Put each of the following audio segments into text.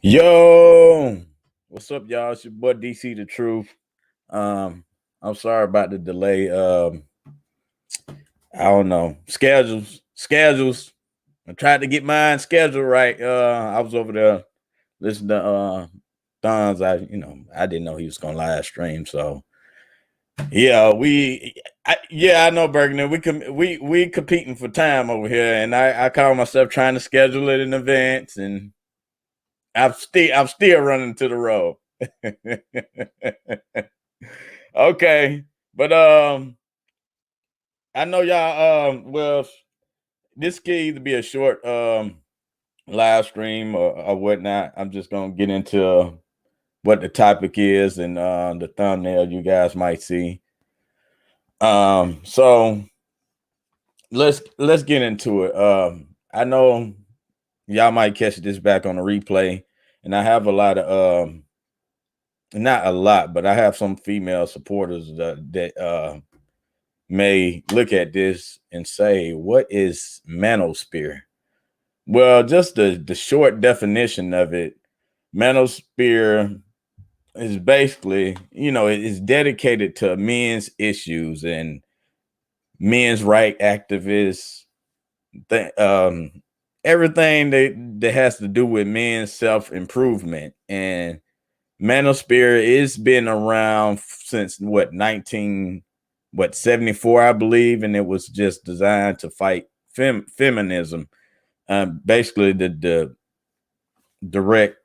Yo, what's up, y'all? It's your boy DC the Truth. I'm sorry about the delay. I don't know. Schedules. I tried to get mine scheduled right. I was over there listening to Thon's. I didn't know he was gonna live stream. So yeah, I know Bergner. We competing for time over here, and I call myself trying to schedule it in advance, and I'm still running to the road. Okay, but I know y'all. Well, this could either be a short live stream or whatnot. I'm just gonna get into what the topic is and the thumbnail you guys might see. So let's get into it. I know y'all might catch this back on the replay, and I have a lot of not a lot, but I have some female supporters that may look at this and say, what is manosphere? Well, just the short definition of it, manosphere is basically, it's dedicated to men's issues and men's right activists, everything that has to do with men's self-improvement. And manosphere is been around since 74, I believe, and it was just designed to fight feminism, basically the direct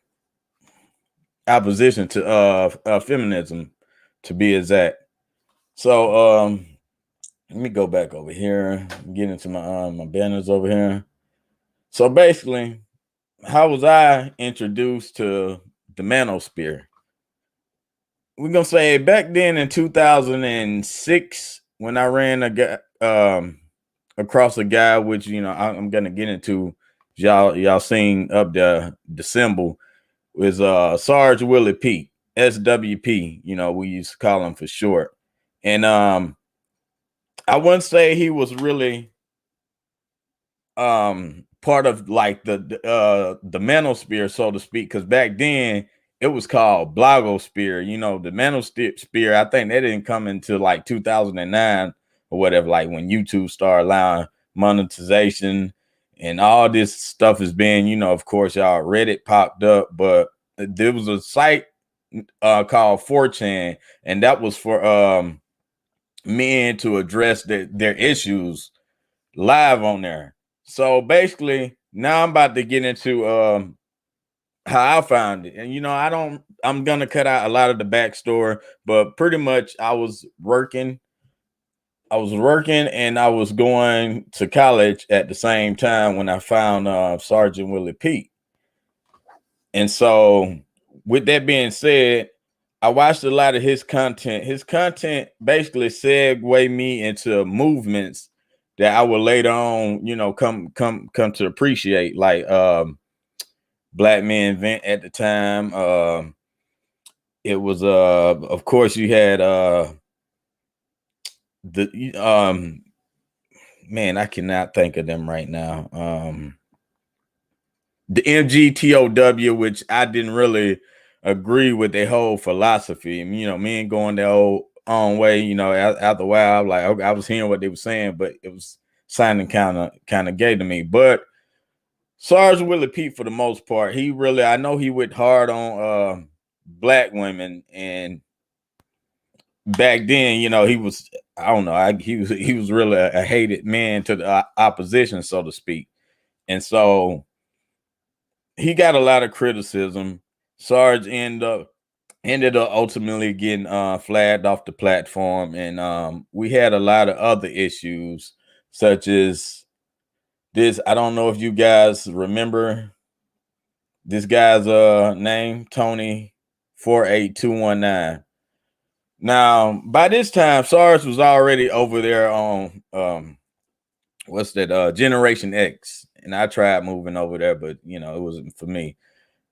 opposition to feminism, to be exact. So let me go back over here, get into my banners over here. So basically, how was I introduced to the manosphere? We're gonna say back then in 2006, when I ran across a guy, which I'm gonna get into. Y'all seen up the symbol was Sarge Williepete, SWP. We used to call him for short. And I wouldn't say he was really part of like the manosphere, so to speak, because back then it was called blogosphere. The manosphere, I think that didn't come until like 2009 or whatever, like when YouTube started allowing monetization and all this stuff is being, of course, y'all, Reddit popped up, but there was a site called 4chan, and that was for men to address their issues live on there. So basically, now I'm about to get into how I found it. And I'm gonna cut out a lot of the backstory, but pretty much I was working and I was going to college at the same time when I found Sergeant Williepete. And so with that being said, I watched a lot of his content. His content basically segued me into movements that I would later on, come to appreciate, like Black Men Vent at the time. It was of course you had man, I cannot think of them right now. The MGTOW, which I didn't really agree with their whole philosophy. Men going their own way. After a while, like I was hearing what they were saying, but it was sounding kind of gay to me. But Sarge Williepete, for the most part, I know he went hard on Black women, and back then, he was, I don't know, he was really a hated man to the opposition, so to speak. And so he got a lot of criticism. Sarge ended up ultimately getting flagged off the platform, and we had a lot of other issues, such as this. I don't know if you guys remember this guy's name, Tony48219. Now, by this time, Sarge was already over there on what's that, Generation X, and I tried moving over there, but it wasn't for me.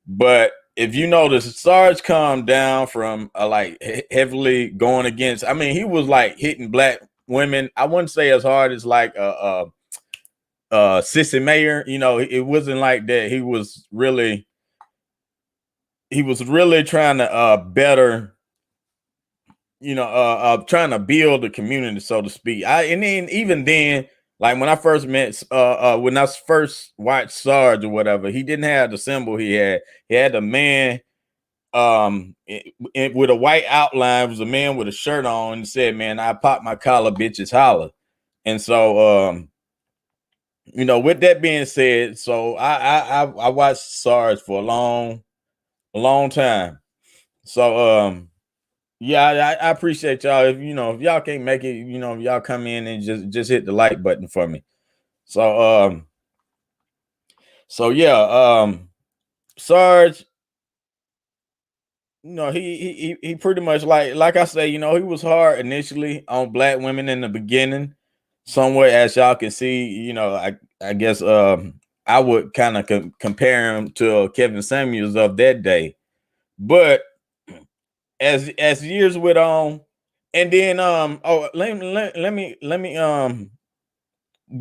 But if you notice, Sarge calmed down from like heavily going against. I mean, he was like hitting Black women. I wouldn't say as hard as like Sissy Mayer. It wasn't like that. He was really he was really trying to better, trying to build a community, so to speak. And then even then, like when I first met, when I first watched Sarge or whatever, he didn't have the symbol he had. He had a man with a white outline. It was a man with a shirt on and said, "Man, I pop my collar, bitches holler." And so, with that being said, so I watched Sarge for a long time. So, yeah, I appreciate y'all. If y'all can't make it, if y'all come in and just hit the like button for me. So, yeah, Sarge, he pretty much like I say, he was hard initially on black women in the beginning. Somewhere, as y'all can see, I guess I would kind of compare him to Kevin Samuels of that day. But as years went on, and then let me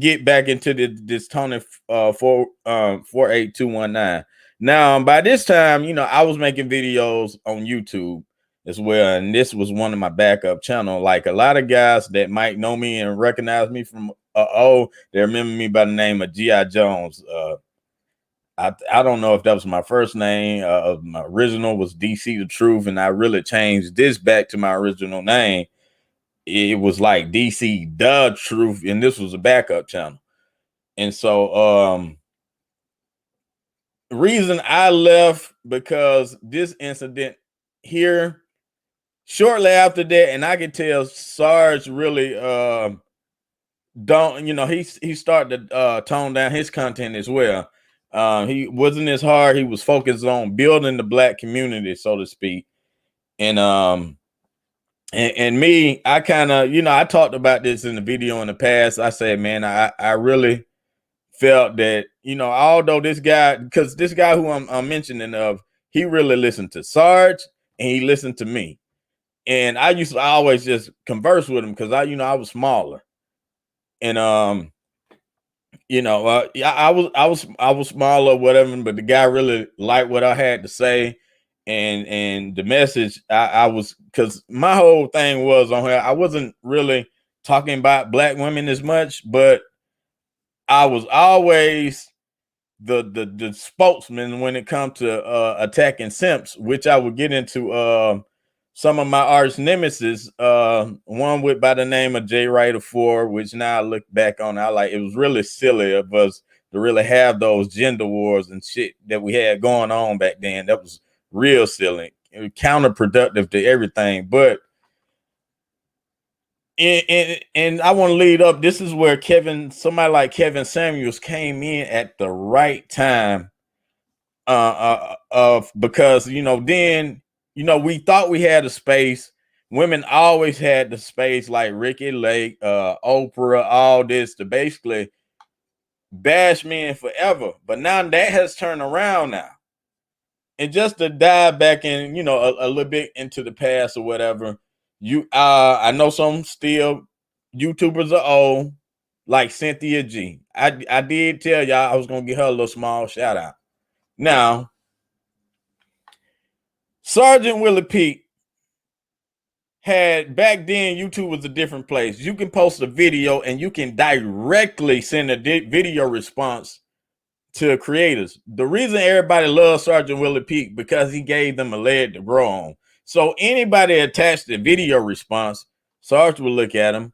get back into this Tony 48219. Now, by this time, I was making videos on YouTube as well, and this was one of my backup channel. Like a lot of guys that might know me and recognize me from they remember me by the name of G.I. Jones. I don't know if that was my first name. My original was DC the Truth, and I really changed this back to my original name. It was like DC the Truth, and this was a backup channel. And so reason I left because this incident here shortly after that, and I could tell Sarge really don't, he started to tone down his content as well. He wasn't as hard. He was focused on building the black community, so to speak. And and me, I kind of, I talked about this in the video in the past. I said, man, I really felt that, although this guy, because this guy who I'm mentioning of, he really listened to Sarge and he listened to me. And I used to always just converse with him because I was smaller. And I was smaller, whatever, but the guy really liked what I had to say. And the message I was, because my whole thing was on here, I wasn't really talking about black women as much, but I was always the spokesman when it comes to attacking simps, which I would get into some of my arch nemesis, one with by the name of J Writer 4, which now I look back on, I like, it was really silly of us to really have those gender wars and shit that we had going on back then. That was real silly, counterproductive to everything. But and I want to lead up. This is where somebody like Kevin Samuels came in at the right time. Because then we thought we had a space. Women always had the space, like Ricky Lake, Oprah, all this, to basically bash men forever. But now that has turned around now. And just to dive back in, a little bit into the past or whatever, I know some still YouTubers are old, like Cynthia G. I did tell y'all I was gonna give her a little small shout out. Now, Sergeant Williepete had, back then, YouTube was a different place. You can post a video and you can directly send a video response to creators. The reason everybody loves Sergeant Williepete because he gave them a leg to grow on. So anybody attached to video response, Sarge will look at him.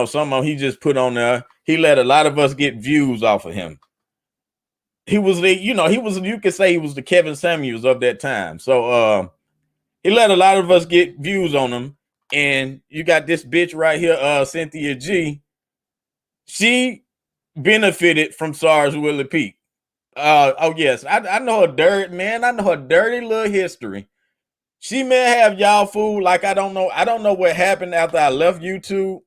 Some of them he just put on there. He let a lot of us get views off of him. He was you could say he was the Kevin Samuels of that time. So he let a lot of us get views on him. And you got this bitch right here, Cynthia G. She benefited from Sarge Williepete. Oh yes, I know her dirt, man. I know her dirty little history. She may have y'all fooled. Like I don't know what happened after I left YouTube.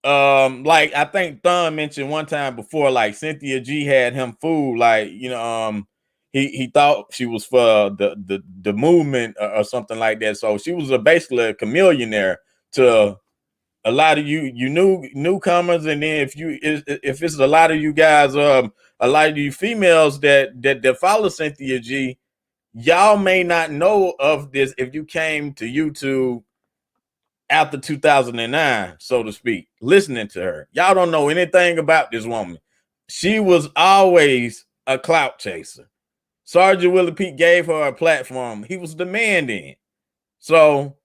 Like I think Thon mentioned one time before, like Cynthia G had him fooled. Like he thought she was for the movement or something like that. So she was basically a chameleon there to a lot of you newcomers, and then if it's a lot of you guys, a lot of you females that follow Cynthia G, y'all may not know of this if you came to YouTube after 2009, so to speak, listening to her. Y'all don't know anything about this woman. She was always a clout chaser. Sergeant Williepete gave her a platform. He was the man then. So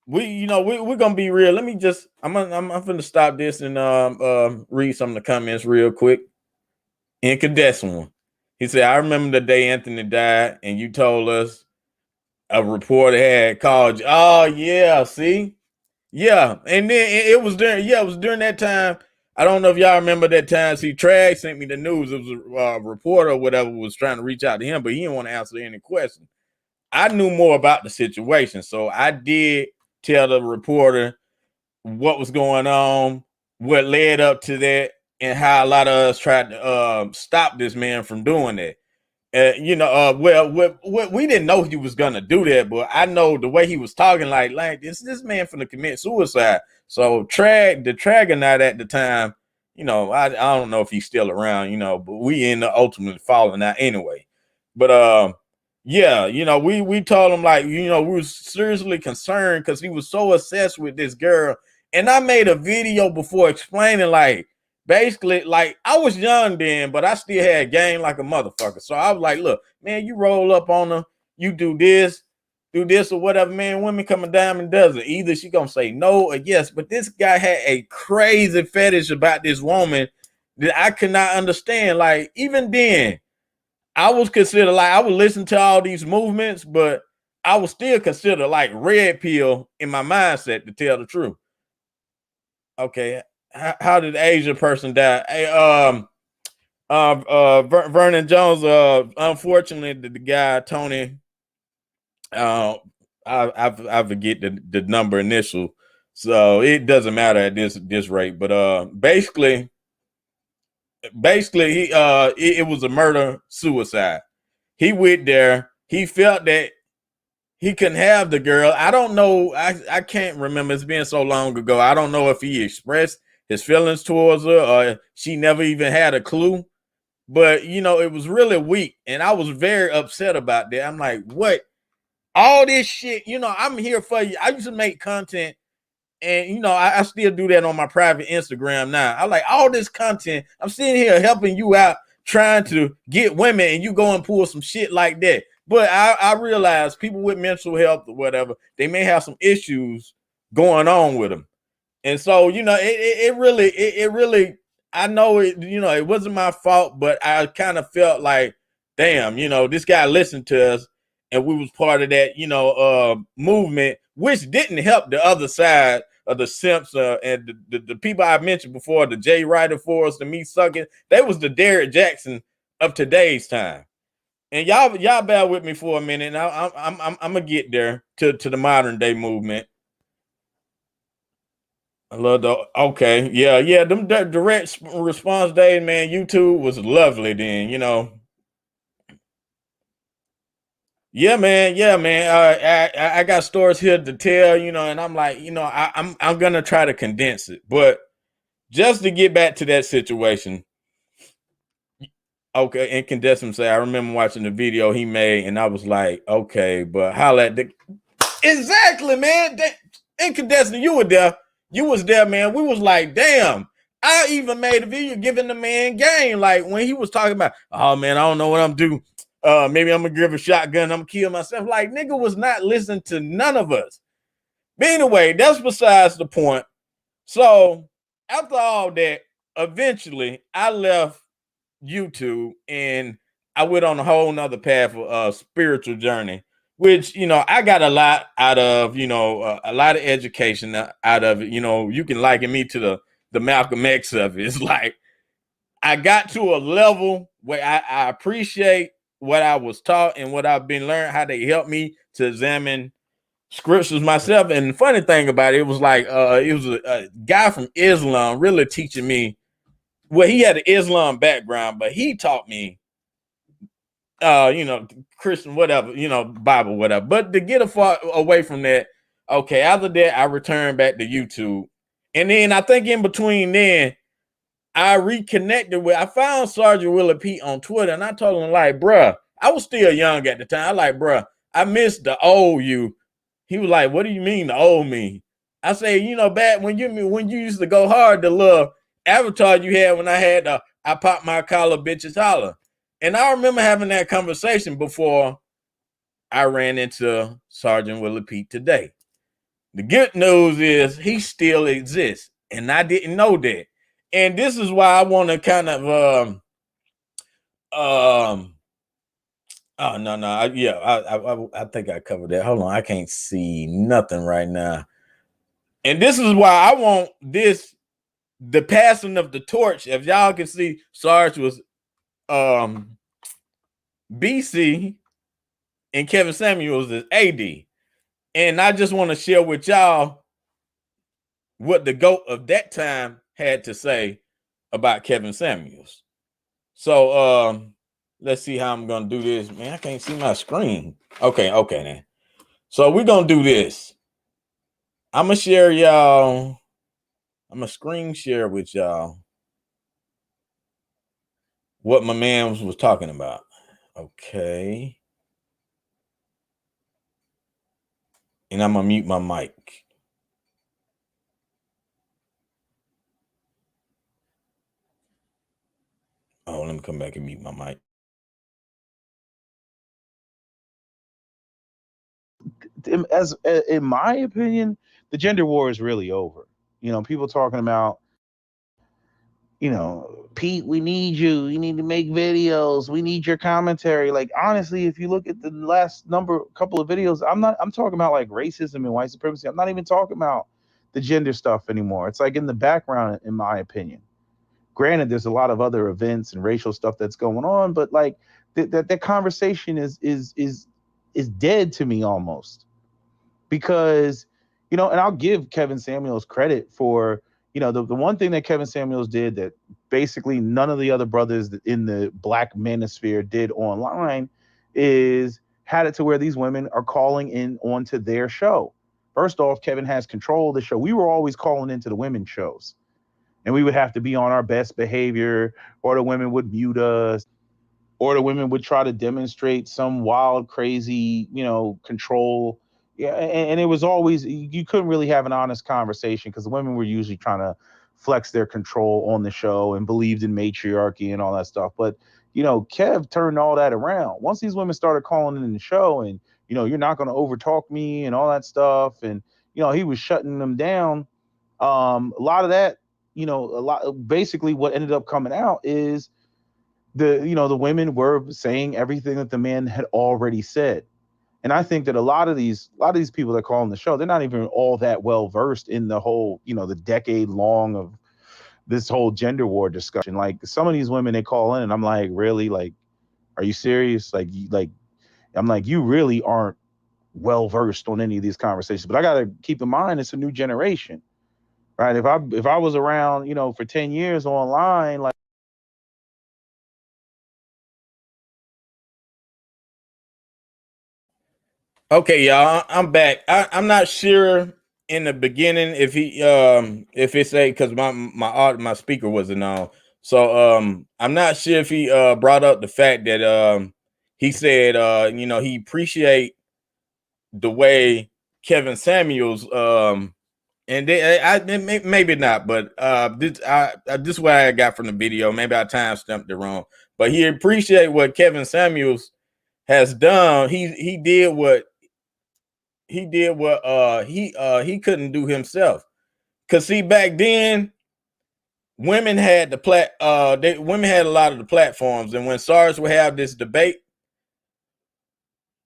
we're gonna be real. Let me just I'm gonna stop this and read some of the comments real quick. Incandescent one. He said, I remember the day Anthony died, and you told us a reporter had called you. Oh, yeah, see? Yeah. And then it was during that time. I don't know if y'all remember that time. See, Trag sent me the news. It was a reporter or whatever was trying to reach out to him, but he didn't want to answer any questions. I knew more about the situation, so I did tell the reporter what was going on, what led up to that, and how a lot of us tried to stop this man from doing that. We didn't know he was gonna do that, but I know the way he was talking, like this man finna commit suicide. So the Tragonaut at the time, I don't know if he's still around, but we end up ultimately falling out anyway. But we told him, like, we were seriously concerned because he was so obsessed with this girl. And I made a video before explaining, like, basically, like, I was young then, but I still had game like a motherfucker. So I was like, look, man, you roll up on her, you do this or whatever, man. Women come a dime a dozen. Either she gonna say no or yes. But this guy had a crazy fetish about this woman that I could not understand. Like, even then, I was considered, like, I would listen to all these movements, but I was still considered like red pill in my mindset, to tell the truth. Okay, how did the Asian person die? Hey, Vernon Jones. Unfortunately, the guy Tony. I forget the number initial, so it doesn't matter at this rate. But basically, he it was a murder suicide. He went there. He felt that he couldn't have the girl. I don't know. I can't remember. It's been so long ago. I don't know if he expressed his feelings towards her or she never even had a clue. But, it was really weak. And I was very upset about that. I'm like, what? All this shit, I'm here for you. I used to make content. And, I still do that on my private Instagram now. I like all this content. I'm sitting here helping you out, trying to get women, and you go and pull some shit like that. But I realize people with mental health or whatever, they may have some issues going on with them. And so, it really, I know it, it wasn't my fault, but I kind of felt like, damn, this guy listened to us and we was part of that, movement, which didn't help the other side of the simps and the people I mentioned before, the Jay Ryder Force, the Me Sucking. They was the Derrick Jackson of today's time. And y'all bear with me for a minute. I'm gonna get there to the modern day movement. I love the okay, yeah. Them direct response days, man. YouTube was lovely then, Yeah, man. I got stories here to tell, and I'm like, I'm gonna try to condense it, but just to get back to that situation. Okay, Incandescent say, I remember watching the video he made, and I was like, okay, but holla at the exactly, man. Incandescent, you were there. You was there, man. We was like, damn. I even made a video giving the man game. Like when he was talking about, oh man, I don't know what I'm doing. Maybe I'm gonna give a shotgun, I'm gonna kill myself. Like, nigga was not listening to none of us. But anyway, that's besides the point. So after all that, eventually I left YouTube and I went on a whole nother path of spiritual journey, which, I got a lot out of, a lot of education out of it. You can liken me to the Malcolm X of it. It's like I got to a level where I appreciate what I was taught and what I've been learned, how they helped me to examine scriptures myself. And the funny thing about it was like it was a guy from Islam really teaching me. Well, he had an Islam background, but he taught me, Christian, whatever, Bible, whatever. But to get far away from that, okay, after that, I returned back to YouTube. And then I think in between then, I reconnected I found Sergeant Williepete on Twitter, and I told him, like, bruh, I was still young at the time. I like, bro, I missed the old you. He was like, what do you mean the old me? I say, you know, back when you used to go hard, the little avatar you had when I had I pop my collar, bitches holler. And I remember having that conversation before I ran into Sergeant Williepete today. The good news is he still exists, and I didn't know that. And this is why I want to kind of oh no, I think I covered that. Hold on, I can't see nothing right now. And this is why I want the passing of the torch. If y'all can see, Sarge was BC and Kevin Samuels is AD. And I just want to share with y'all what the GOAT of that time had to say about Kevin Samuels. So let's see how I'm gonna do this. Man, I can't see my screen. Okay then. So we're gonna do this. I'm gonna share y'all. I'm gonna screen share with y'all what my man was talking about. Okay. And I'm gonna mute my mic. Oh, let me come back and mute my mic. As in my opinion, the gender war is really over. You know, people talking about, you know, Pete, we need you. You need to make videos. We need your commentary. Like, honestly, if you look at the last couple of videos, I'm talking about like racism and white supremacy. I'm not even talking about the gender stuff anymore. It's like in the background, in my opinion. Granted, there's a lot of other events and racial stuff that's going on, but like that conversation is dead to me almost. Because, you know, and I'll give Kevin Samuels credit for, you know, the one thing that Kevin Samuels did that basically none of the other brothers in the Black Manosphere did online is had it to where these women are calling in onto their show. First off, Kevin has control of the show. We were always calling into the women's shows, and we would have to be on our best behavior, or the women would mute us, or the women would try to demonstrate some wild, crazy, you know, control. Yeah, and it was always, you couldn't really have an honest conversation because the women were usually trying to flex their control on the show and believed in matriarchy and all that stuff. But, you know, Kev turned all that around. Once these women started calling in the show and, you know, you're not going to overtalk me and all that stuff. And, you know, he was shutting them down. A lot of that, you know, basically what ended up coming out is the women were saying everything that the man had already said. And I think that a lot of these people that call on the show, they're not even all that well versed in the whole, you know, the decade long of this whole gender war discussion. Like some of these women, they call in and I'm like, really? Like, are you serious? I'm like, you really aren't well versed on any of these conversations. But I got to keep in mind, it's a new generation, right? If I was around, you know, for 10 years online, like, Okay, y'all, I'm back. I'm not sure in the beginning if if it's a because my speaker wasn't on. So I'm not sure if he brought up the fact that he said you know, he appreciate the way Kevin Samuels and maybe not, but this is what I got from the video. Maybe I time stamped it wrong, but he appreciate what Kevin Samuels has done. He did what he couldn't do himself. Cause see, back then women had women had a lot of the platforms, and when Sarge would have this debate,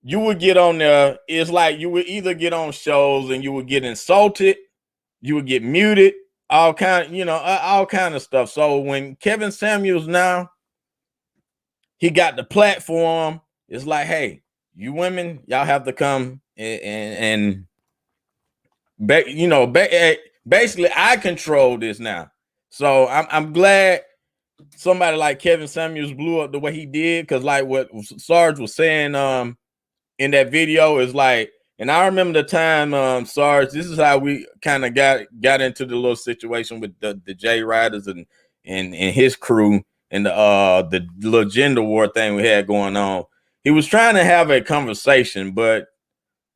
you would get on there. It's like you would either get on shows and you would get insulted, you would get muted, all kind of stuff. So when Kevin Samuels now he got the platform, it's like, hey, you women, y'all have to come and basically I control this now. So I'm glad somebody like Kevin Samuels blew up the way he did, because like what Sarge was saying in that video is like, and I remember the time Sarge, this is how we kind of got into the little situation with the J Riders and his crew and the little gender war thing we had going on. he was trying to have a conversation, but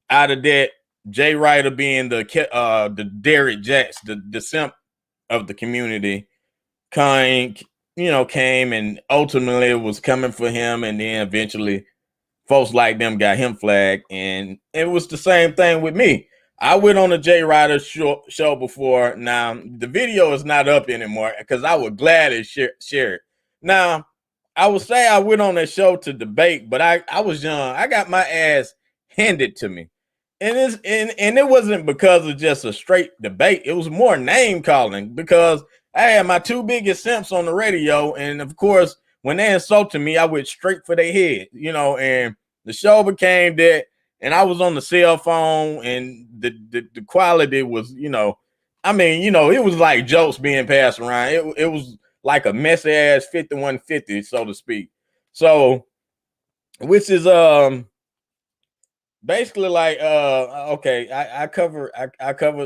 out of that, Jay Ryder being the Derek Jacks, the simp of the community, came and ultimately it was coming for him, and then eventually folks like them got him flagged, and it was the same thing with me. I went on a Jay Ryder show before. Now the video is not up anymore because I would gladly share it. Now I would say I went on that show to debate, but I was young. I got my ass handed to me. And it wasn't because of just a straight debate. It was more name calling because I had my two biggest simps on the radio. And of course, when they insulted me, I went straight for their head, and the show became that. And I was on the cell phone, and the quality was, it was like jokes being passed around. It was like a messy ass 5150, so to speak. So, which is basically like okay, I cover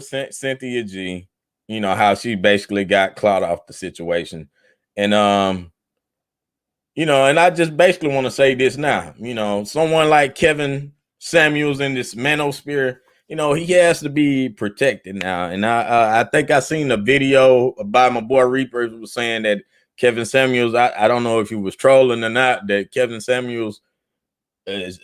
Cynthia G, how she basically got clawed off the situation. And and I just basically want to say this now. Someone like Kevin Samuels in this Manosphere, he has to be protected now. And I think I seen a video by my boy Reaper was saying that Kevin Samuels, I don't know if he was trolling or not, that Kevin Samuels is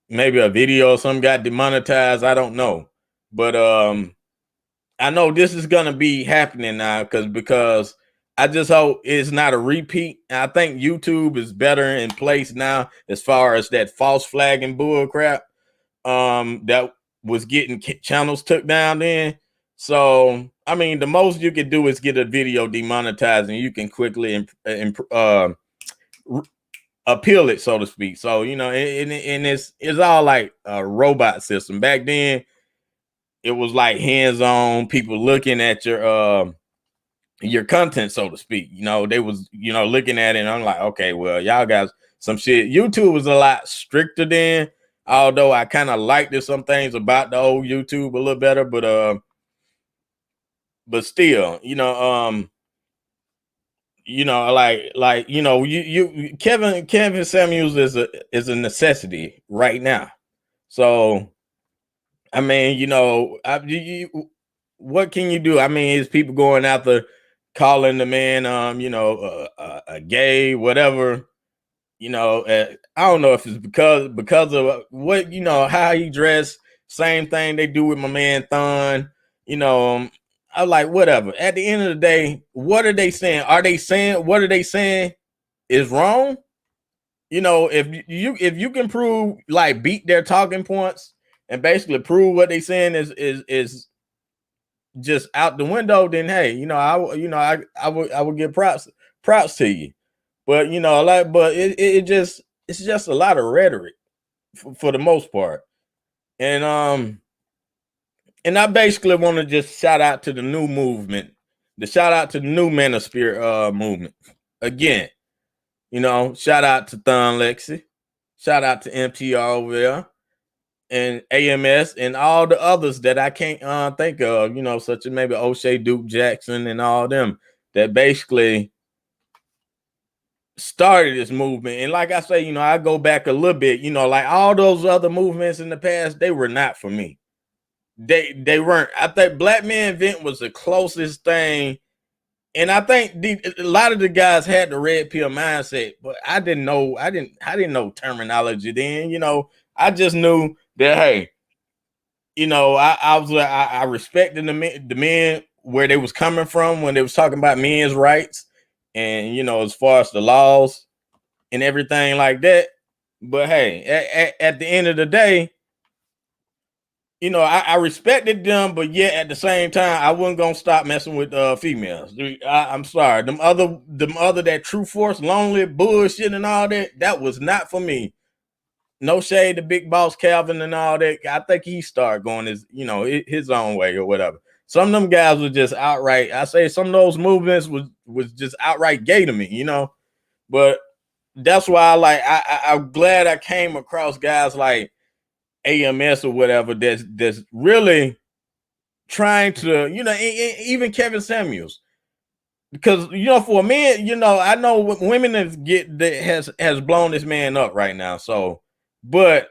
maybe a video or something got demonetized. I don't know. But I know this is gonna be happening now because I just hope it's not a repeat. I think YouTube is better in place now as far as that false flagging bull crap that was getting channels took down then. So I mean, the most you could do is get a video demonetized, and you can quickly appeal it, so to speak. So and it's all like a robot system. Back then, it was like hands-on, people looking at your content, so to speak. They was looking at it, and I'm like, okay, well, y'all guys some shit. YouTube was a lot stricter then, although I kind of liked some things about the old YouTube a little better, but still, Kevin Samuels is a necessity right now. So I mean, what can you do? I mean, is people going after calling the man a gay, whatever, I don't know if it's because of what, how he dressed. Same thing they do with my man Thon. I'm like, whatever. At the end of the day, what are they saying? What are they saying is wrong? If you can prove, like, beat their talking points and basically prove what they saying is just out the window, then hey, I would give props to you. But it's just a lot of rhetoric for the most part. And I basically want to just shout out to the new movement, shout out to the new Manosphere movement. Again, shout out to Thon Lexi, shout out to MTR over there, and AMS, and all the others that I can't think of, such as maybe O'Shea Duke Jackson and all them that basically started this movement. And like I say, I go back a little bit, like all those other movements in the past, they were not for me. They weren't. I think Black Man Event was the closest thing. And I think a lot of the guys had the red pill mindset, but I didn't know terminology then. I just knew that, hey, I respected the men where they was coming from when they was talking about men's rights and, as far as the laws and everything like that. But hey, at the end of the day, I respected them, but yet at the same time, I wasn't gonna stop messing with females. I'm sorry, them other that True Force, lonely bullshit and all that was not for me. No shade to Big Boss Calvin and all that. I think he started going his own way or whatever. Some of them guys were just outright. I say some of those movements was just outright gay to me, But that's why I'm glad I came across guys like AMS or whatever that's really trying to, even Kevin Samuels. because for men, I know women has blown this man up right now. So, but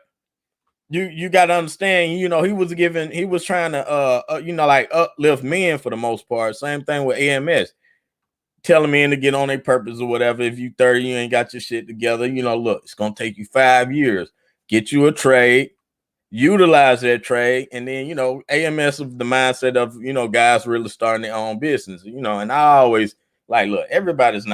you got to understand, he was trying to like uplift men for the most part. Same thing with AMS, telling men to get on their purpose or whatever. If you 30, you ain't got your shit together, look, it's gonna take you 5 years. Get you a trade, utilize that trade, and then AMS of the mindset of guys really starting their own business. And I always like, look, everybody's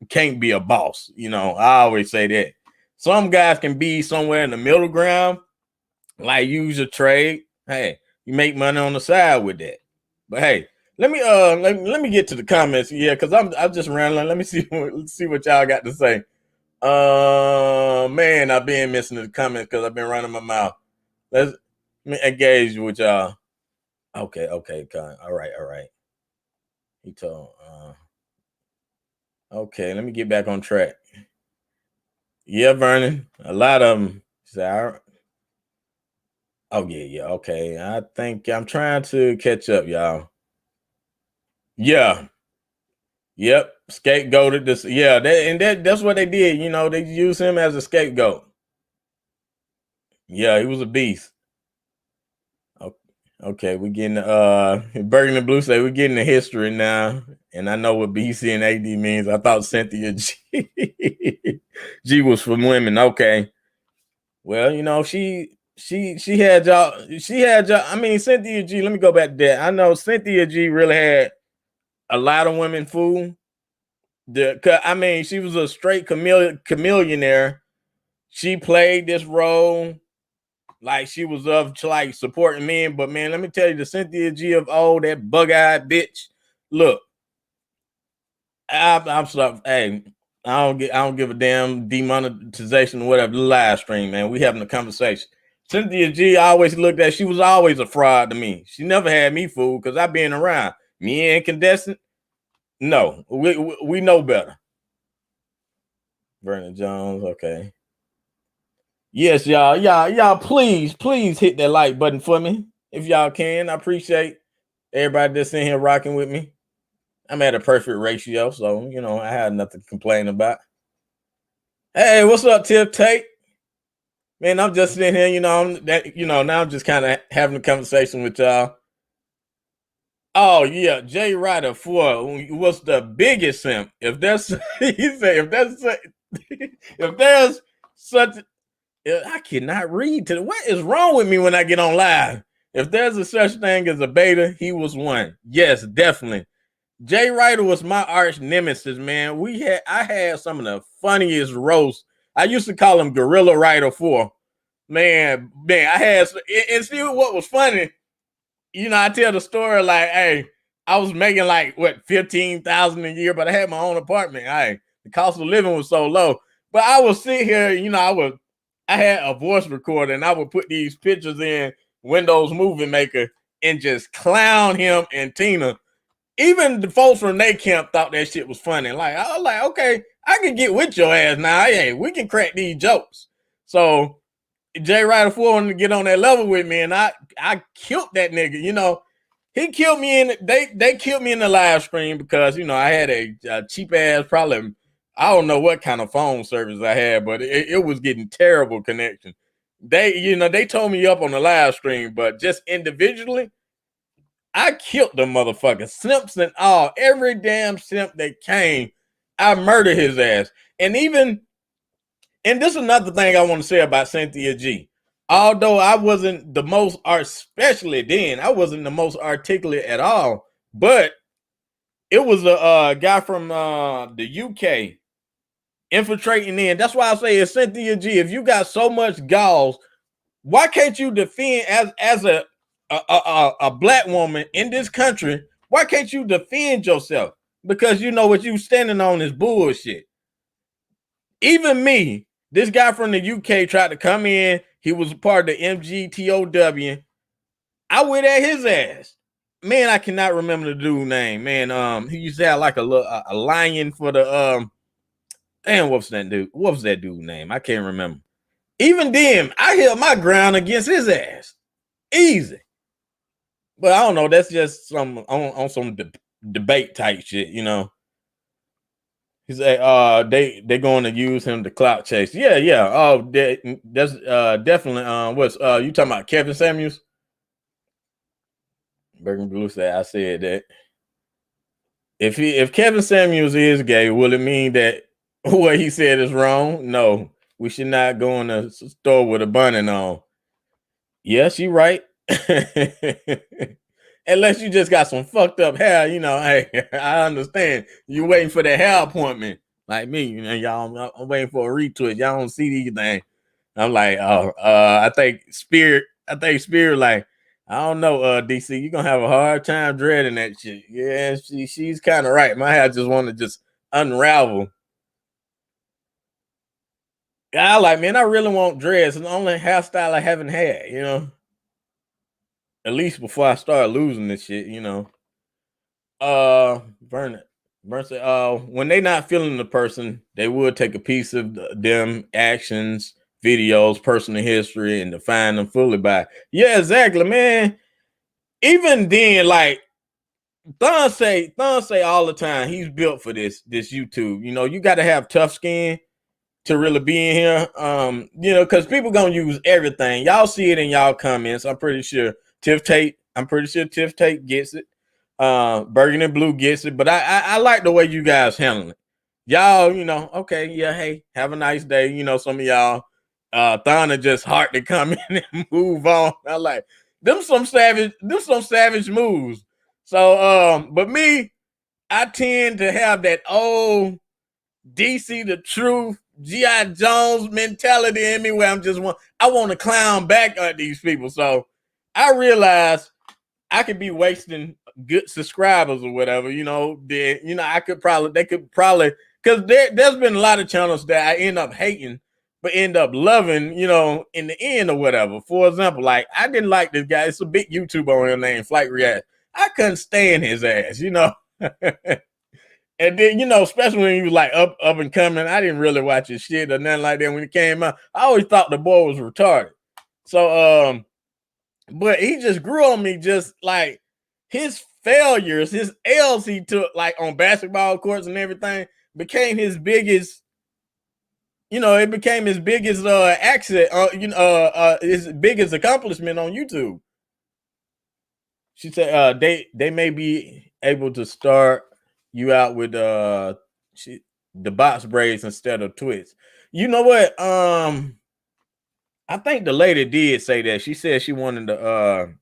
can't be a boss. I always say that some guys can be somewhere in the middle ground, like use a trade. Hey, you make money on the side with that. But hey, let me get to the comments. Yeah, because I'm just rambling. Let me see what y'all got to say. Man, I've been missing the comments because I've been running my mouth. Let me engage with y'all. Okay, all right. He told. Okay, let me get back on track. Yeah, Vernon, a lot of them say, oh yeah, okay. I think I'm trying to catch up, y'all. Yeah. Yep, scapegoated this. Yeah, that's what they did. They used him as a scapegoat. Yeah, he was a beast. Okay, we're getting Bergen and Blue say we're getting the history now, and I know what BC and AD means. I thought Cynthia G was for women. Okay, well, she had y'all. I mean, Cynthia G. Let me go back to that. I know Cynthia G. really had a lot of women fooled. She was a straight chameleonaire. She played this role like she was like supporting men, but man, let me tell you, the Cynthia G of old, that bug-eyed bitch. Look, I'm sorry. Hey, I don't give a damn demonetization or whatever. Live stream, man. We having a conversation. Cynthia G always looked at. She was always a fraud to me. She never had me fooled because I've been around. Me and Incandescent. No, we know better. Vernon Jones, okay. Yes, y'all, please hit that like button for me if y'all can. I appreciate everybody that's in here rocking with me. I'm at a perfect ratio, so I had nothing to complain about. Hey, what's up, Tip Tate? Man, I'm just sitting here, now I'm just kind of having a conversation with y'all. Oh yeah, Jay Ryder was the biggest simp. If there's he said if there's such I cannot read to what is wrong with me when I get on live. If there's a such thing as a beta, he was one. Yes, definitely. Jay Ryder was my arch nemesis, man. I had some of the funniest roasts. I used to call him Gorilla Rider 4. Man, I had and see what was funny. I tell the story like, hey, I was making like what $15,000 a year, but I had my own apartment. Hey, the cost of living was so low. But I would sit here, I had a voice recorder and I would put these pictures in Windows Movie Maker and just clown him and Tina. Even the folks from their camp thought that shit was funny. Like, I was like, okay, I can get with your ass now. Hey, we can crack these jokes. So Jay Ryder 4 wanted to get on that level with me, and I killed that nigga. He killed me they killed me in the live stream because I had a cheap ass, probably I don't know what kind of phone service I had, but it was getting terrible connection. They told me up on the live stream, but just individually, I killed the motherfucker. Simps and all, every damn simp that came, I murdered his ass. And this is another thing I want to say about Cynthia G. Although I wasn't the most, especially then, I wasn't the most articulate at all. But it was a guy from the UK infiltrating in. That's why I say it's Cynthia G. If you got so much galls, why can't you defend as a black woman in this country? Why can't you defend yourself? Because what you standing on is bullshit. Even me, this guy from the UK tried to come in. He was a part of the MGTOW. I went at his ass. Man, I cannot remember the dude's name. Man, he used to have like a lion for the damn, what's that dude? What was that dude's name? I can't remember. Even then, I held my ground against his ass. Easy. But I don't know. That's just some on some debate type shit, you know. He said, they going to use him to clout chase. Yeah, yeah. Oh, that's definitely what's you talking about Kevin Samuels? Bergen Blue said I said that. If Kevin Samuels is gay, will it mean that what he said is wrong? No. We should not go in a store with a bunny on. Yes, you right. Unless you just got some fucked up hair, you know. Hey, I understand. You waiting for the hair appointment, like me. You know, y'all. I'm waiting for a retwist. Y'all don't see these things. I'm like, oh, I think Spirit. Like, I don't know, DC. You're gonna have a hard time dreading that shit. Yeah, she's kind of right. My hair just want to just unravel. I like, man, I really want dreads. It's the only hairstyle I haven't had, you know. At least before I start losing this shit, you know. Vernon said, when they not feeling the person, they would take a piece of them actions, videos, personal history, and define them fully by. Yeah, exactly, man. Even then, like Thon say all the time, he's built for this YouTube. You know, you got to have tough skin to really be in here. You know, because people gonna use everything. Y'all see it in y'all comments. I'm pretty sure Tiff Tate gets it. Bergen and Blue gets it, but I like the way you guys handle it. Y'all, you know, okay, yeah, hey, have a nice day. You know, some of y'all Thon are just hard to come in and move on. I like them some savage moves. So but me, I tend to have that old DC the truth, G.I. Jones mentality in me where I want to clown back at these people. So I realize I could be wasting good subscribers or whatever, you know. They could probably, because there's been a lot of channels that I end up hating, but end up loving, you know, in the end or whatever. For example, like I didn't like this guy. It's a big YouTuber on here named Flight React. I couldn't stand his ass, you know. And then, you know, especially when he was like up and coming, I didn't really watch his shit or nothing like that when he came out. I always thought the boy was retarded. So, but he just grew on me, just like his failures, his L's he took, like on basketball courts and everything, became his biggest, you know, it became his biggest his biggest accomplishment on YouTube. She said they may be able to start you out with the box braids instead of twists. You know what? I think the lady did say that. She said she wanted to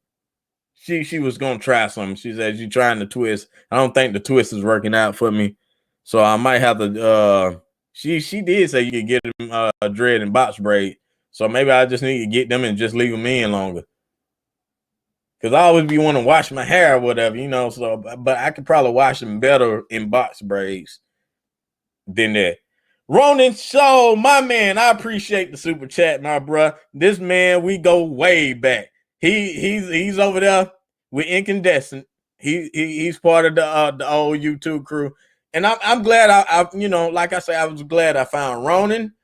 she was gonna try something. She said she's trying to twist. I don't think the twist is working out for me. So I might have to she did say you could get them dread and box braid. So maybe I just need to get them and just leave them in longer. Cause I always be wanting to wash my hair or whatever, you know. So, but I could probably wash them better in box braids than that. Ronan Shaw, my man, I appreciate the super chat, my bro. This man, we go way back. He's over there with Incandescent. He's part of the old YouTube crew, and I'm glad I you know, like I say, I was glad I found Ronan.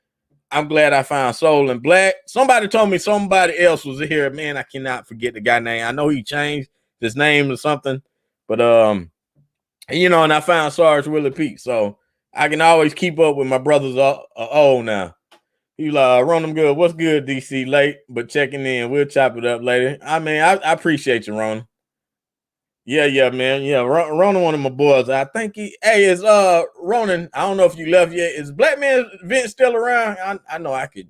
I'm glad I found Soul and Black. Somebody told me somebody else was here. Man, I cannot forget the guy name. I know he changed his name or something, but you know, and I found Sarge Williepete, so I can always keep up with my brothers old now. He like, run them good. What's good, DC? Late, but checking in. We'll chop it up later. I mean, I appreciate you, Ron. Yeah, man. Yeah, Ronan, one of my boys. I think is Ronan. I don't know if you left yet. Is Black Man Vince still around? I know I could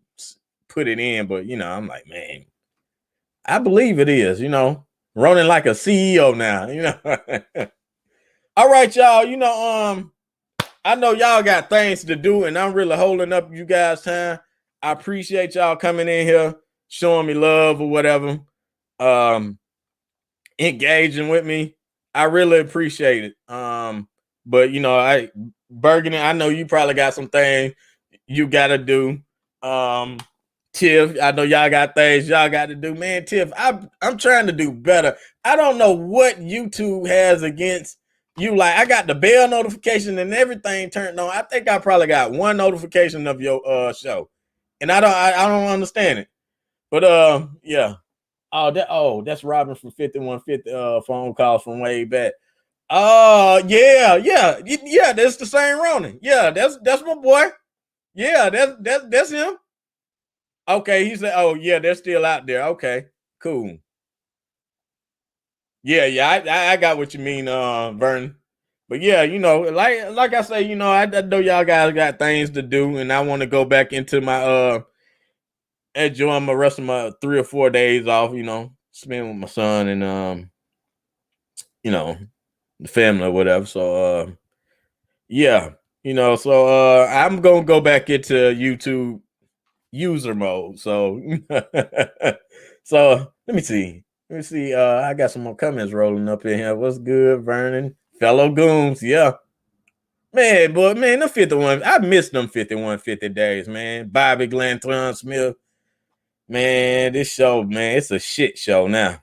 put it in, but you know, I'm like, man, I believe it is. You know, Ronan like a CEO now. You know. All right, y'all. You know, I know y'all got things to do, and I'm really holding up you guys' time. I appreciate y'all coming in here, showing me love or whatever. Engaging with me. I really appreciate it. But you know, Bergen, I know you probably got some things you gotta do. Tiff, I know y'all got things y'all got to do. Man, Tiff, I'm trying to do better. I don't know what YouTube has against you. Like, I got the bell notification and everything turned on. I think I probably got one notification of your show, and I don't understand it. But yeah. That's Robin from 5150 phone calls from way back. Yeah. That's the same Ronin. Yeah, that's my boy. Yeah, that's him. Okay, he said, "Oh yeah, they're still out there." Okay, cool. Yeah, I got what you mean, Vernon. But yeah, like I say, I know y'all guys got things to do, and I want to go back into my enjoying my rest of my 3 or 4 days off. Spend with my son and the family or whatever. So yeah, I'm gonna go back into YouTube user mode. So so let me see. I got some more comments rolling up in here. What's good, Vernon? Fellow goons, yeah. Man, boy, man, them 51. I missed them 5150 days, man. Bobby Glantron Smith. Man, this show, man, it's a shit show now.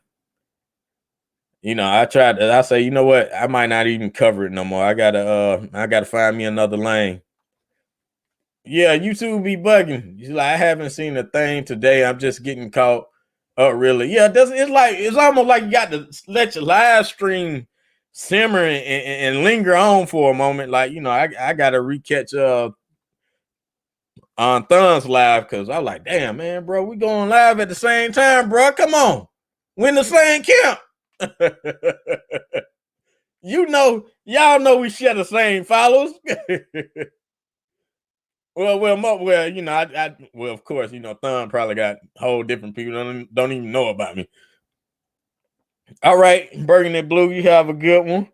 I say, you know what? I might not even cover it no more. I gotta find me another lane. Yeah, YouTube be bugging. I haven't seen a thing today. I'm just getting caught up, really. Yeah, it's almost like you got to let your live stream simmer and linger on for a moment. I gotta recatch on Thon's live because I'm like, damn, man, bro, we going live at the same time, bro. Come on, we in the same camp. Y'all know we share the same followers. Well, of course, Thon probably got whole different people don't even know about me. All right, Burgundy Blue, you have a good one.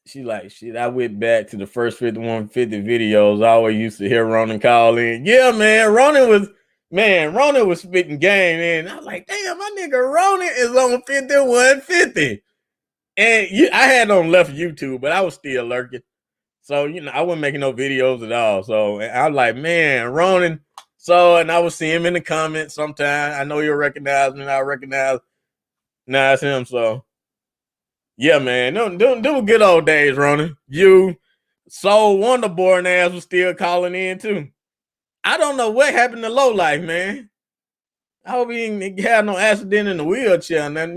She like, shit, I went back to the first 5150 videos. I always used to hear Ronin call in. Yeah, man, Ronin was spitting game, man. I was like, damn, my nigga Ronin is on 5150. And I had on left YouTube, but I was still lurking. So, I wasn't making no videos at all. So I was like, man, Ronin. So, and I would see him in the comments sometime. I know he'll recognize me, and I recognize him. So, yeah, man. Them good old days, Ronin. You, Soul Wonderborn ass was still calling in, too. I don't know what happened to Lowlife, man. I hope he didn't have no accident in the wheelchair. And then,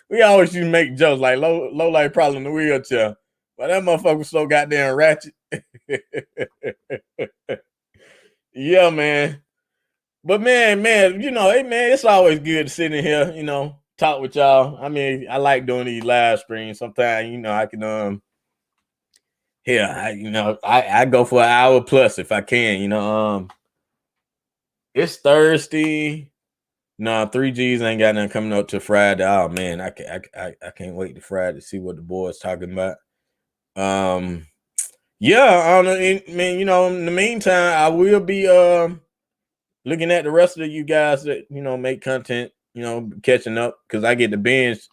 we always used to make jokes like Lowlife probably in the wheelchair. But that motherfucker was so goddamn ratchet. Yeah, man. But man, hey man, it's always good to sit in here, talk with y'all. I mean, I like doing these live streams. Sometimes, I can I go for an hour plus if I can, it's Thursday. No, 3Gs ain't got nothing coming up till Friday. Oh man, I can't wait to Friday to see what the boys talking about. Yeah, in the meantime, I will be looking at the rest of you guys that make content, catching up because I get the binge.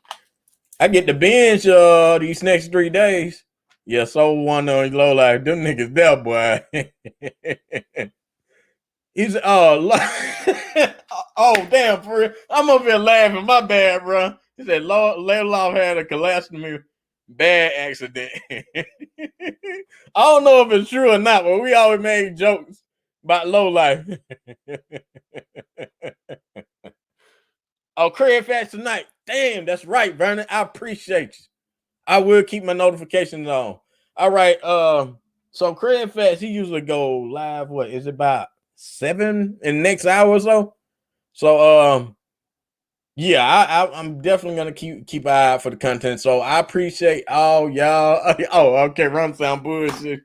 These next 3 days. Yeah, so one on low life. Them niggas there, boy. He's oh damn, for real. I'm over here laughing. My bad, bro. He said Layloff had a colostomy bad accident. I don't know if it's true or not, but we always made jokes about low life. Oh, Craig Fats tonight. Damn, that's right, Vernon. I appreciate you. I will keep my notifications on. All right. So Craig Fats, he usually go live. What is it about 7 in the next hour or so? So yeah, I'm definitely gonna keep an eye out for the content. So I appreciate all y'all. Oh, okay, run sound bullshit.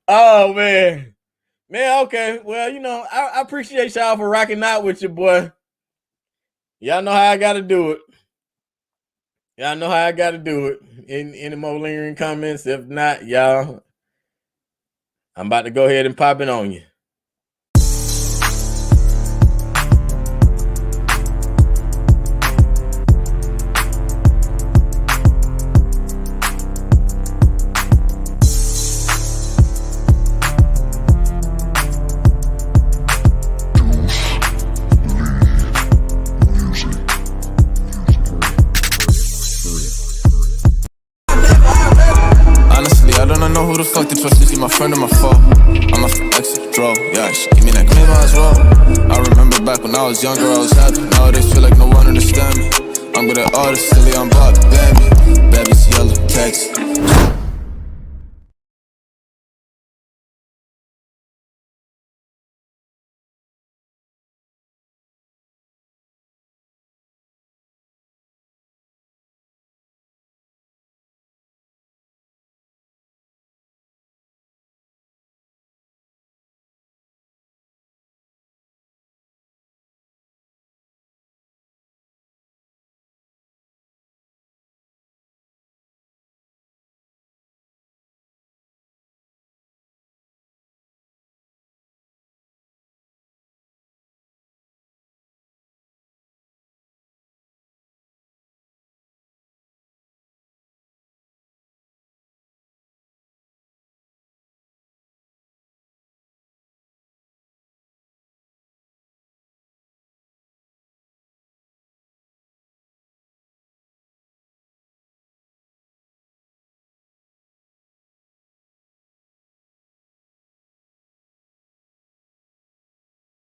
Oh man, okay. Well, I appreciate y'all for rocking out with your boy. Y'all know how I gotta do it. Any more lingering comments? If not, y'all, I'm about to go ahead and pop it on you. know who the fuck to trust. Is he my friend or my foe? I'm my ex draw, yeah, she give me that claim I was wrong. I remember back when I was younger, I was happy. Nowadays feel like no one understand me. I'm good at artists, silly, I'm Bob, baby. Baby's yellow, text.